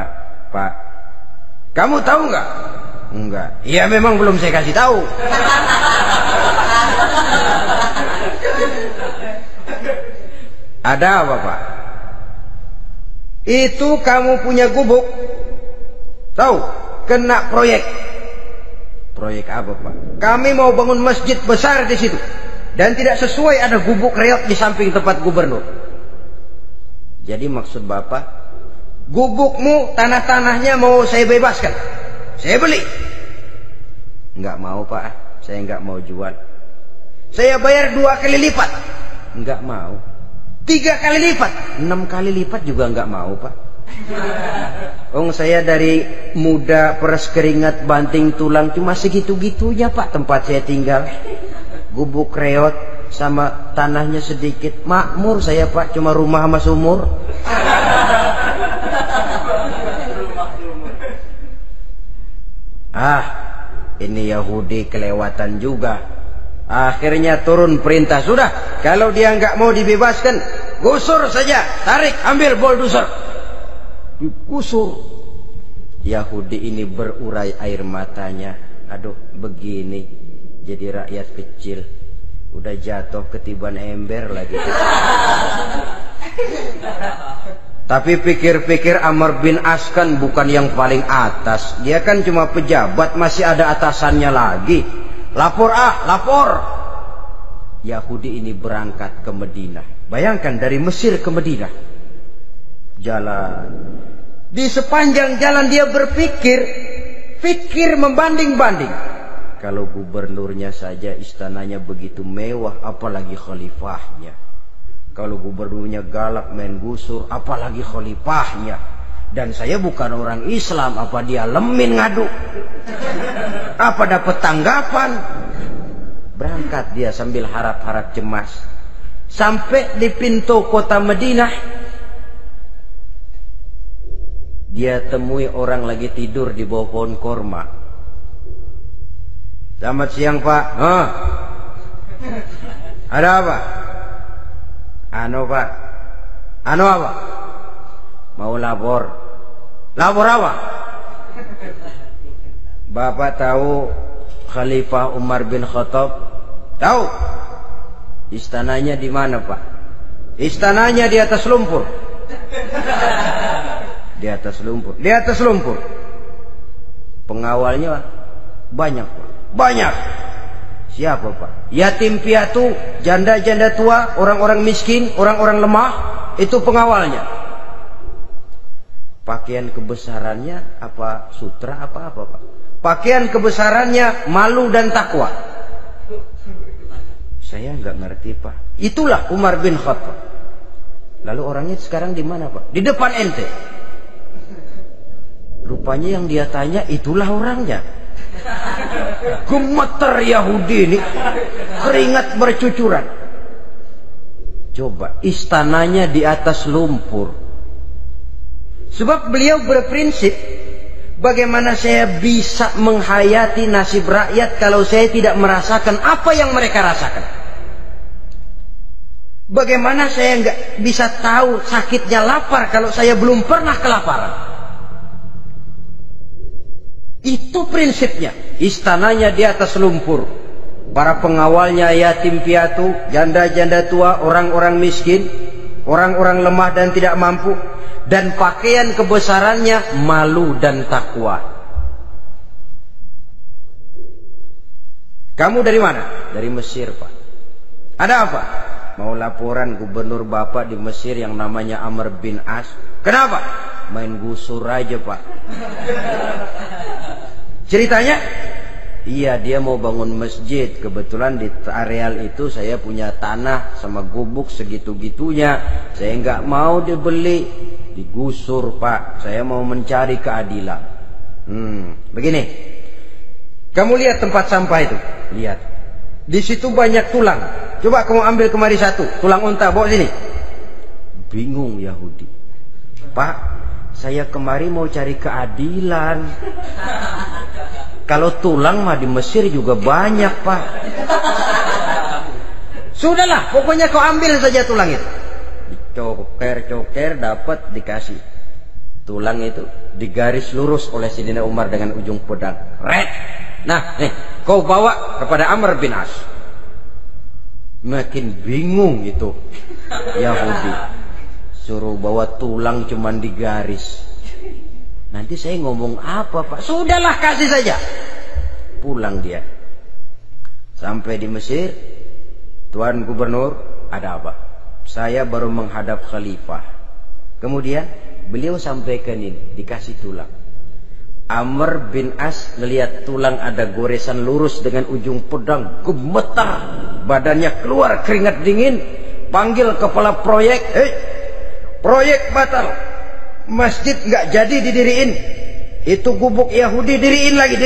Pak? Kamu tahu nggak? Enggak. Iya, memang belum saya kasih tahu. Ada apa, Pak? Itu kamu punya gubuk. Tahu? Kena proyek. Proyek apa, Pak? Kami mau bangun masjid besar di situ. Dan tidak sesuai ada gubuk reot di samping tempat gubernur. Jadi maksud Bapak, gubukmu, tanah-tanahnya mau saya bebaskan. Saya beli. Enggak mau, Pak. Saya enggak mau jual. Saya bayar 2 kali lipat. Enggak mau. 3 kali lipat. 6 kali lipat juga enggak mau, Pak. Saya dari muda peres keringat banting tulang cuma segitu-gitunya, Pak, tempat saya tinggal. Gubuk reot sama tanahnya sedikit. Makmur saya, Pak, cuma rumah sama sumur. Ini Yahudi kelewatan juga. Akhirnya turun perintah, sudah, kalau dia nggak mau dibebaskan, gusur saja, tarik, ambil bulldozer. Digusur. Yahudi ini berurai air matanya. Aduh, begini jadi rakyat kecil, udah jatuh ketiban ember lagi. Tapi pikir-pikir Amr bin As kan bukan yang paling atas. Dia kan cuma pejabat, masih ada atasannya lagi. Lapor lapor. Yahudi ini berangkat ke Madinah. Bayangkan dari Mesir ke Madinah. Jalan. Di sepanjang jalan dia pikir membanding-banding. Kalau gubernurnya saja istananya begitu mewah, apalagi khalifahnya. Kalau gubernurnya galak main gusur, apalagi khalifahnya. Dan saya bukan orang Islam, apa dia lemin ngadu? Apa dapat tanggapan? Berangkat dia sambil harap-harap cemas. Sampai di pintu kota Madinah, dia temui orang lagi tidur di bawah pohon korma. Selamat siang, Pak. Ada apa? Pak. Apa? Mau lapor. Lapor apa? Bapak tahu Khalifah Umar bin Khattab? Tahu? Istananya di mana, Pak? Istananya di atas lumpur. Di atas lumpur. Di atas lumpur. Pengawalnya banyak, Pak. Banyak. Siapa, Pak? Yatim piatu, janda-janda tua, orang-orang miskin, orang-orang lemah, itu pengawalnya. Pakaian kebesarannya apa sutra apa, Pak? Pakaian kebesarannya malu dan takwa. Saya nggak ngerti, Pak. Itulah Umar bin Khattab. Lalu orangnya sekarang di mana, Pak? Di depan ente. Rupanya yang dia tanya itulah orangnya. Gemeter Yahudi ini, keringat bercucuran. Coba, istananya di atas lumpur. Sebab beliau berprinsip, Bagaimana saya bisa menghayati nasib rakyat kalau saya tidak merasakan apa yang mereka rasakan? Bagaimana saya nggak bisa tahu sakitnya lapar kalau saya belum pernah kelaparan? Itu prinsipnya. Istananya di atas lumpur. Para pengawalnya yatim piatu, janda-janda tua, orang-orang miskin, orang-orang lemah dan tidak mampu. Dan pakaian kebesarannya malu dan takwa. Kamu dari mana? Dari Mesir, Pak. Ada apa? Mau laporan gubernur Bapak di Mesir yang namanya Amr bin As. Kenapa? Main gusur aja, Pak. Ceritanya, iya dia mau bangun masjid. Kebetulan di areal itu saya punya tanah sama gubuk segitu-gitunya. Saya nggak mau dibeli, digusur, Pak. Saya mau mencari keadilan. Begini, kamu lihat tempat sampah itu, lihat. Di situ banyak tulang. Coba kamu ambil kemari satu, tulang unta, bawa sini. Bingung Yahudi. Pak, saya kemari mau cari keadilan. Kalau tulang mah di Mesir juga banyak, Pak. Sudahlah, pokoknya kau ambil saja tulang itu. Dicoker-coker, dapat, dikasih. Tulang itu digaris lurus oleh Sayyidina Umar dengan ujung pedang. Red. Nah, nih, kau bawa kepada Amr bin As. Makin bingung itu Yahudi. Suruh bawa tulang cuman digaris. Nanti saya ngomong apa, Pak? Sudahlah, kasih saja. Pulang dia. Sampai di Mesir, Tuan Gubernur, ada apa? Saya baru menghadap khalifah. Kemudian beliau sampaikan ini, dikasih tulang. Amr bin As melihat tulang ada goresan lurus dengan ujung pedang, gemetar, badannya keluar keringat dingin, panggil kepala proyek, proyek batal, masjid nggak jadi didiriin, itu gubuk Yahudi diriin lagi.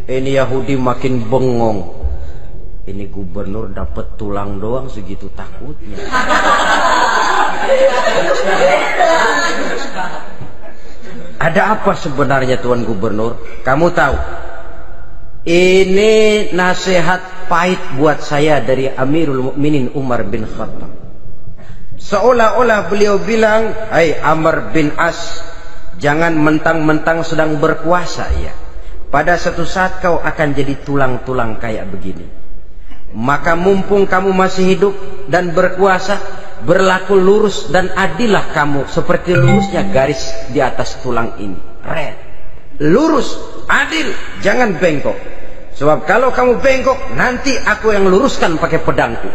Ini Yahudi makin bengong. Ini gubernur dapat tulang doang segitu takutnya. Ada apa sebenarnya, Tuan Gubernur? Kamu tahu, ini nasihat pahit buat saya dari Amirul Mukminin Umar bin Khattab. Seolah-olah beliau bilang, "Hai Amr bin As, jangan mentang-mentang sedang berkuasa ya. Pada suatu saat kau akan jadi tulang-tulang kayak begini. Maka mumpung kamu masih hidup dan berkuasa, berlaku lurus dan adillah kamu seperti lurusnya garis di atas tulang ini. Red. Lurus, adil, jangan bengkok. Sebab kalau kamu bengkok, nanti aku yang luruskan pakai pedangku."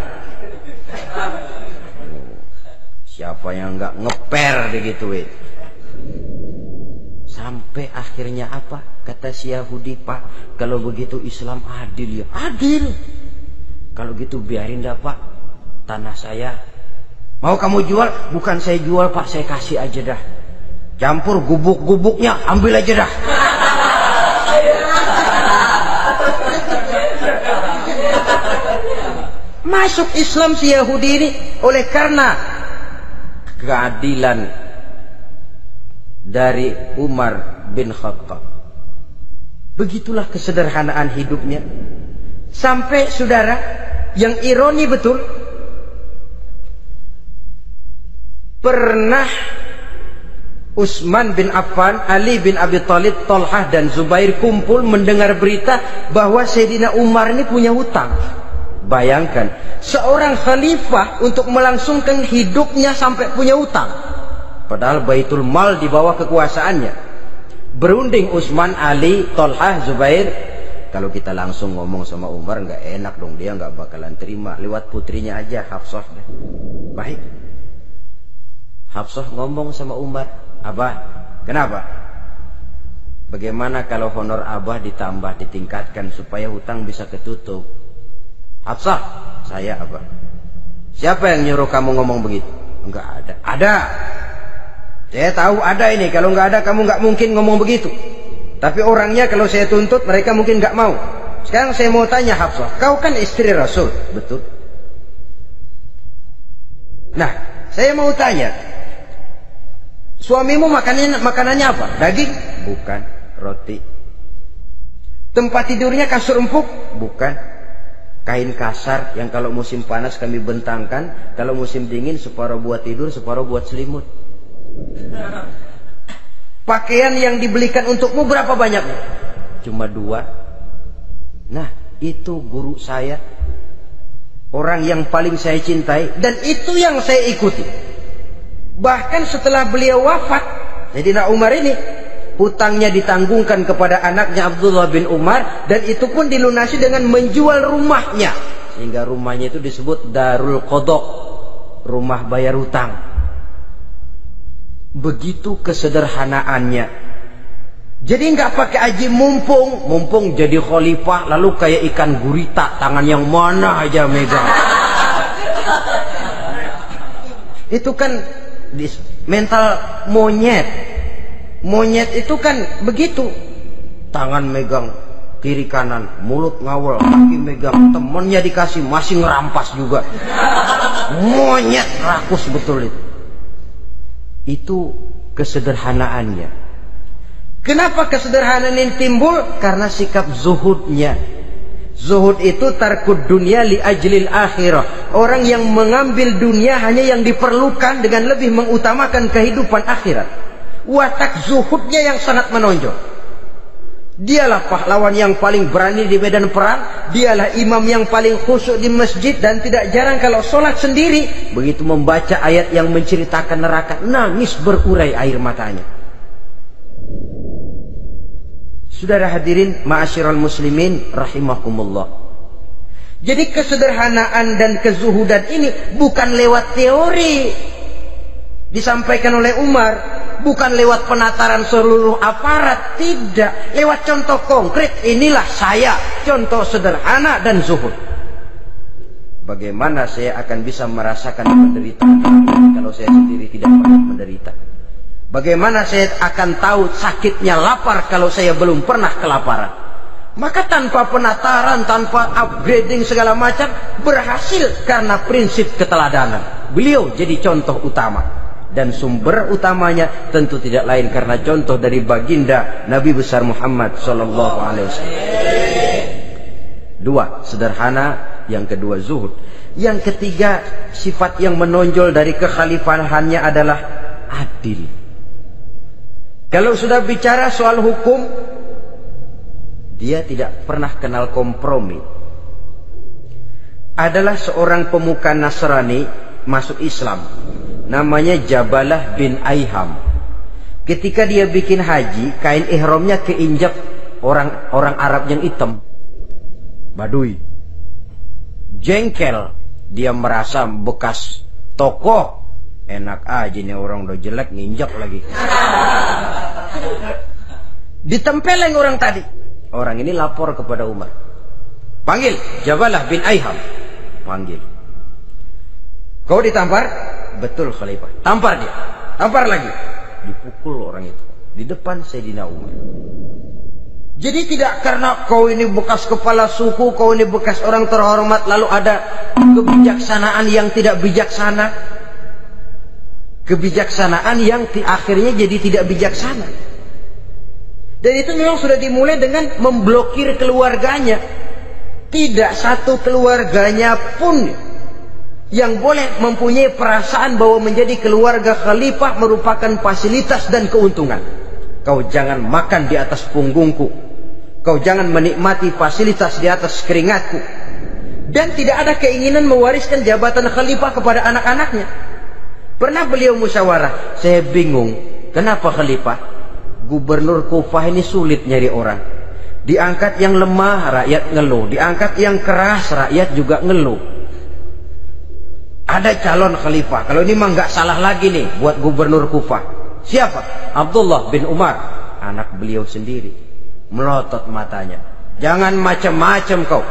Siapa yang nggak ngeper digituin? Sampai akhirnya apa? Kata si Yahudi, "Pak, kalau begitu Islam adil ya." Adil. Kalau gitu biarin dah, Pak. Tanah saya mau kamu jual? Bukan saya jual, Pak, saya kasih aja dah. Campur gubuk-gubuknya, ambil aja dah. Masuk Islam si Yahudi ini oleh karena keadilan dari Umar bin Khattab. Begitulah kesederhanaan hidupnya. Sampai saudara, yang ironi betul, pernah Utsman bin Affan, Ali bin Abi Thalib, Thalhah dan Zubair kumpul mendengar berita bahwa Sayyidina Umar ini punya hutang. Bayangkan, seorang khalifah untuk melangsungkan hidupnya sampai punya hutang. Padahal Baitul Mal di bawah kekuasaannya. Berunding Utsman, Ali, Thalhah, Zubair. Kalau kita langsung ngomong sama Umar nggak enak dong, dia nggak bakalan terima. Lewat putrinya aja, Hafsah. Baik. Hafsah ngomong sama Umar, "Abah, kenapa? Bagaimana kalau honor Abah ditambah, ditingkatkan supaya hutang bisa ketutup?" "Hafsah, saya Abah." "Siapa yang nyuruh kamu ngomong begitu?" "Enggak ada." "Ada. Saya tahu ada ini. Kalau nggak ada kamu nggak mungkin ngomong begitu. Tapi orangnya kalau saya tuntut mereka mungkin nggak mau. Sekarang saya mau tanya Hafsah, kau kan istri Rasul, betul? Nah, saya mau tanya, Suamimu makanannya apa? Daging? Bukan. Roti. Tempat tidurnya kasur empuk? Bukan. Kain kasar yang kalau musim panas kami bentangkan, kalau musim dingin separuh buat tidur, separuh buat selimut. Pakaian yang dibelikan untukmu berapa banyaknya? Cuma 2. Nah, itu guru saya, orang yang paling saya cintai, dan itu yang saya ikuti. Bahkan setelah beliau wafat, Sayyidina Umar ini hutangnya ditanggungkan kepada anaknya Abdullah bin Umar, dan itu pun dilunasi dengan menjual rumahnya, sehingga rumahnya itu disebut Darul Qadha, rumah bayar hutang. Begitu kesederhanaannya. Jadi nggak pakai aji mumpung jadi khalifah lalu kayak ikan gurita, tangan yang mana aja megang. Itu kan mental monyet. Monyet itu kan begitu, tangan megang kiri kanan, mulut ngawal, kaki megang, temennya dikasih masih ngerampas juga. Monyet rakus betul itu. Itu kesederhanaannya. Kenapa kesederhanaan ini timbul? Karena sikap zuhudnya. Zuhud itu tarkud dunia li ajlil akhirah. Orang yang mengambil dunia hanya yang diperlukan dengan lebih mengutamakan kehidupan akhirat. Watak zuhudnya yang sangat menonjol. Dialah pahlawan yang paling berani di medan perang. Dialah imam yang paling khusyuk di masjid. Dan tidak jarang kalau sholat sendiri, begitu membaca ayat yang menceritakan neraka, nangis berurai air matanya. Saudara hadirin ma'asyiral muslimin rahimakumullah. Jadi kesederhanaan dan kezuhudan ini bukan lewat teori disampaikan oleh Umar, bukan lewat penataran seluruh aparat, tidak, lewat contoh konkret. Inilah saya, contoh sederhana dan zuhud. Bagaimana saya akan bisa merasakan penderitaan kalau saya sendiri tidak pernah menderita? Bagaimana saya akan tahu sakitnya lapar kalau saya belum pernah kelaparan? Maka tanpa penataran, tanpa upgrading segala macam, berhasil karena prinsip keteladanan. Beliau jadi contoh utama. Dan sumber utamanya tentu tidak lain karena contoh dari baginda Nabi besar Muhammad sallallahu alaihi wasallam. 2, sederhana, yang kedua zuhud. Yang ketiga, sifat yang menonjol dari kekhalifahannya adalah adil. Kalau sudah bicara soal hukum, dia tidak pernah kenal kompromi. Adalah seorang pemuka Nasrani masuk Islam, namanya Jabalah bin Aiham. Ketika dia bikin haji, kain ihramnya keinjak orang Arab yang hitam, Badui. Jengkel, dia merasa bekas tokoh, enak aja nih orang udah jelek nginjak lagi. Ditempeleng orang tadi. Orang ini lapor kepada Umar. Panggil Jabalah bin Aiham. Panggil. Kau ditampar? Betul Khalifah. Tampar dia. Tampar lagi. Dipukul orang itu di depan Sayyidina Umar. Jadi tidak karena kau ini bekas kepala suku, kau ini bekas orang terhormat, lalu ada kebijaksanaan yang tidak bijaksana. Kebijaksanaan yang akhirnya jadi tidak bijaksana. Dan itu memang sudah dimulai dengan memblokir keluarganya. Tidak satu keluarganya pun yang boleh mempunyai perasaan bahwa menjadi keluarga khalifah merupakan fasilitas dan keuntungan. Kau jangan makan di atas punggungku. Kau jangan menikmati fasilitas di atas keringatku. Dan tidak ada keinginan mewariskan jabatan khalifah kepada anak-anaknya. Pernah beliau musyawarah, saya bingung, kenapa khalifah? Gubernur Kufah ini sulit nyari orang. Diangkat yang lemah, rakyat ngeluh. Diangkat yang keras, rakyat juga ngeluh. Ada calon khalifah. Kalau ini mah nggak salah lagi nih buat gubernur Kufah. Siapa? Abdullah bin Umar, anak beliau sendiri. Melotot matanya. Jangan macam-macam kau.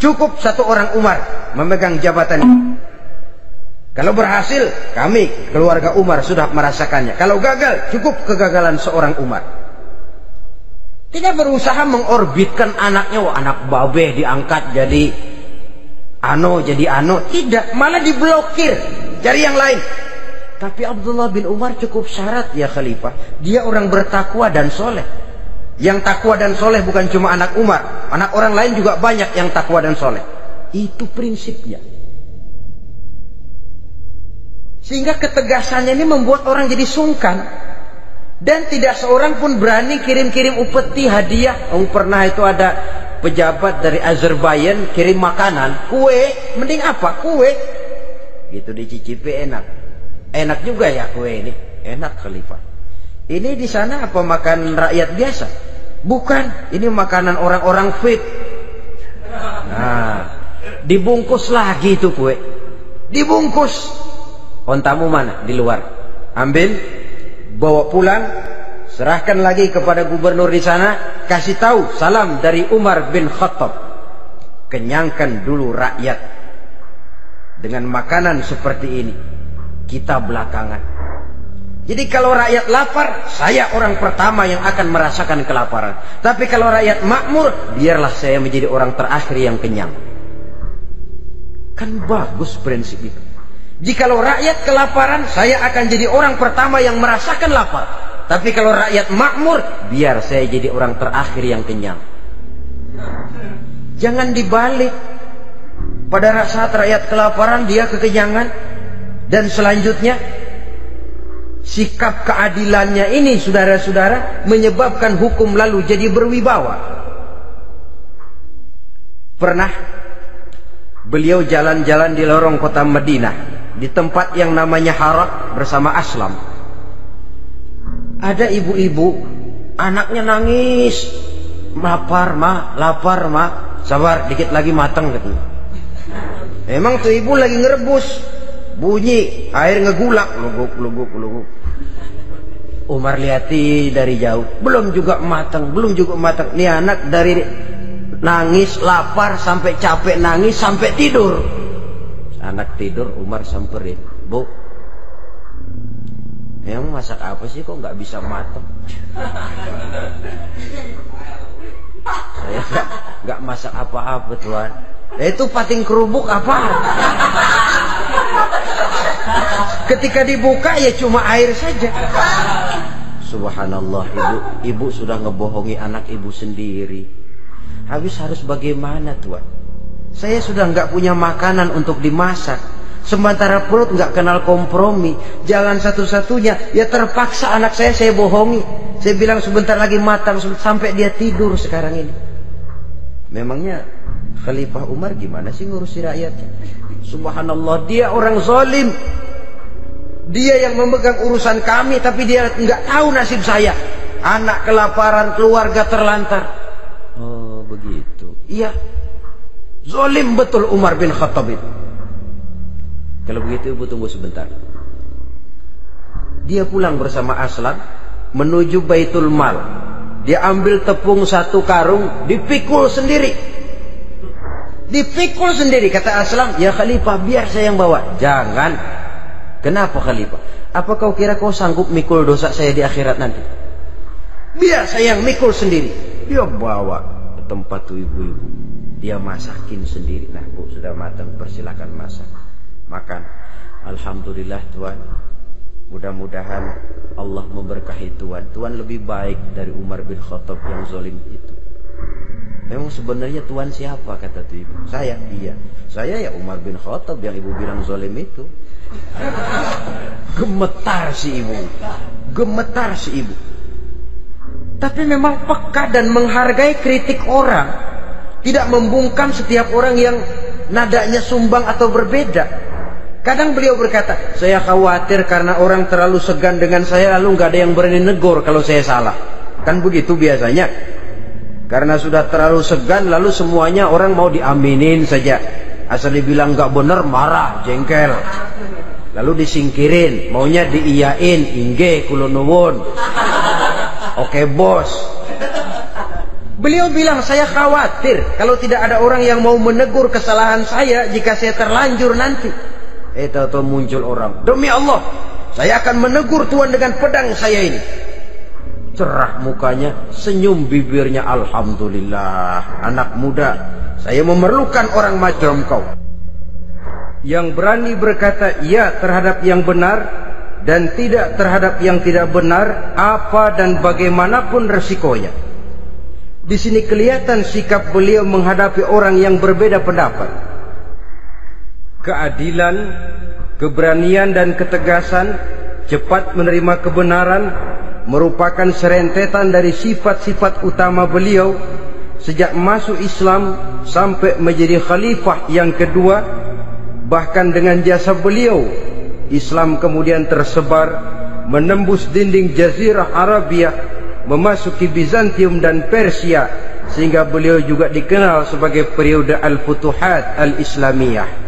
Cukup satu orang Umar memegang jabatan ini. Kalau berhasil, kami keluarga Umar sudah merasakannya. Kalau gagal, cukup kegagalan seorang Umar. Tidak berusaha mengorbitkan anaknya, wah anak babe diangkat jadi ano. Tidak, malah diblokir. Cari yang lain. Tapi Abdullah bin Umar cukup syarat ya khalifah. Dia orang bertakwa dan soleh. Yang takwa dan soleh bukan cuma anak Umar. Anak orang lain juga banyak yang takwa dan soleh. Itu prinsipnya. Sehingga ketegasannya ini membuat orang jadi sungkan. Dan tidak seorang pun berani kirim-kirim upeti hadiah. Pernah itu ada pejabat dari Azerbaijan kirim makanan, kue, mending apa? Kue. Gitu dicicipi enak. Enak juga ya kue ini. Enak khalifah. Ini di sana apa makan rakyat biasa? Bukan, ini makanan orang-orang fit. Nah, dibungkus lagi itu kue. Dibungkus. Ontamu mana? Di luar. Ambil, bawa pulang, serahkan lagi kepada gubernur di sana, kasih tahu salam dari Umar bin Khattab. Kenyangkan dulu rakyat dengan makanan seperti ini. Kita belakangan. Jadi kalau rakyat lapar, saya orang pertama yang akan merasakan kelaparan. Tapi kalau rakyat makmur, biarlah saya menjadi orang terakhir yang kenyang. Kan bagus prinsip itu. Jikalau rakyat kelaparan, saya akan jadi orang pertama yang merasakan lapar. Tapi kalau rakyat makmur, biar saya jadi orang terakhir yang kenyang. Jangan dibalik. Pada saat rakyat kelaparan, dia kekenyangan. Dan selanjutnya, sikap keadilannya ini, saudara-saudara, menyebabkan hukum lalu jadi berwibawa. Pernah beliau jalan-jalan di lorong kota Madinah, di tempat yang namanya Hara bersama Aslam. Ada ibu-ibu, anaknya nangis, lapar ma, sabar dikit lagi matang katanya. Emang tuh ibu lagi ngerebus, bunyi air ngegulak, luguk. Umar lihati dari jauh, belum juga matang. Nih anak dari nangis, lapar, sampai capek nangis, sampai tidur. Anak tidur, Umar samperin, Bu, emang masak apa sih kok nggak bisa matang? Saya nggak masak apa-apa Tuan. Itu pating kerubuk apa? Ketika dibuka ya cuma air saja. Subhanallah, ibu sudah ngebohongi anak ibu sendiri. Habis harus bagaimana Tuan? Saya sudah nggak punya makanan untuk dimasak. Sementara perut nggak kenal kompromi. Jalan satu-satunya ya terpaksa anak saya bohongi. Saya bilang sebentar lagi matang, sampai dia tidur sekarang ini. Memangnya Khalifah Umar gimana sih ngurusi rakyatnya? Subhanallah, dia orang zalim. Dia yang memegang urusan kami, tapi dia nggak tahu nasib saya. Anak kelaparan, keluarga terlantar. Oh begitu. Iya, zalim betul Umar bin Khattab itu. Kalau begitu ibu tunggu sebentar. Dia pulang bersama Aslam menuju Baitul Mal. Dia ambil tepung 1 karung, dipikul sendiri. Dipikul sendiri, kata Aslam, ya Khalifah biar saya yang bawa. Jangan. Kenapa Khalifah? Apa kau kira kau sanggup mikul dosa saya di akhirat nanti? Biar saya yang mikul sendiri. Dia bawa ke tempat tuh ibu-ibu. Dia masakin sendiri. Nah Bu, sudah matang, persilakan masak. Makan. Alhamdulillah Tuan. Mudah-mudahan Allah memberkahi Tuan. Tuan lebih baik dari Umar bin Khattab yang zalim itu. Memang sebenarnya Tuan siapa, kata tuh ibu? Saya. Iya, saya ya Umar bin Khattab yang ibu bilang zalim itu. Gemetar si ibu. Gemetar si ibu. Tapi memang peka dan menghargai kritik orang. Tidak membungkam setiap orang yang nadanya sumbang atau berbeda. Kadang beliau berkata, saya khawatir karena orang terlalu segan dengan saya, lalu nggak ada yang berani negur kalau saya salah. Kan begitu biasanya. Karena sudah terlalu segan, lalu semuanya orang mau diaminin saja. Asal dibilang nggak benar, marah, jengkel. Lalu disingkirin, maunya diiyain, ingge kulo nuwun. Oke bos. Beliau bilang, saya khawatir kalau tidak ada orang yang mau menegur kesalahan saya jika saya terlanjur nanti. Tahu-tahu muncul orang, demi Allah, saya akan menegur Tuan dengan pedang saya ini. Cerah mukanya, senyum bibirnya, alhamdulillah, anak muda, saya memerlukan orang macam kau. Yang berani berkata iya terhadap yang benar, dan tidak terhadap yang tidak benar, apa dan bagaimanapun resikonya. Di sini kelihatan sikap beliau menghadapi orang yang berbeda pendapat. Keadilan, keberanian dan ketegasan, cepat menerima kebenaran merupakan serentetan dari sifat-sifat utama beliau sejak masuk Islam sampai menjadi khalifah yang kedua. Bahkan dengan jasa beliau, Islam kemudian tersebar, menembus dinding Jazirah Arabia, memasuki Bizantium dan Persia, sehingga beliau juga dikenal sebagai periode Al-Futuhat Al-Islamiyah.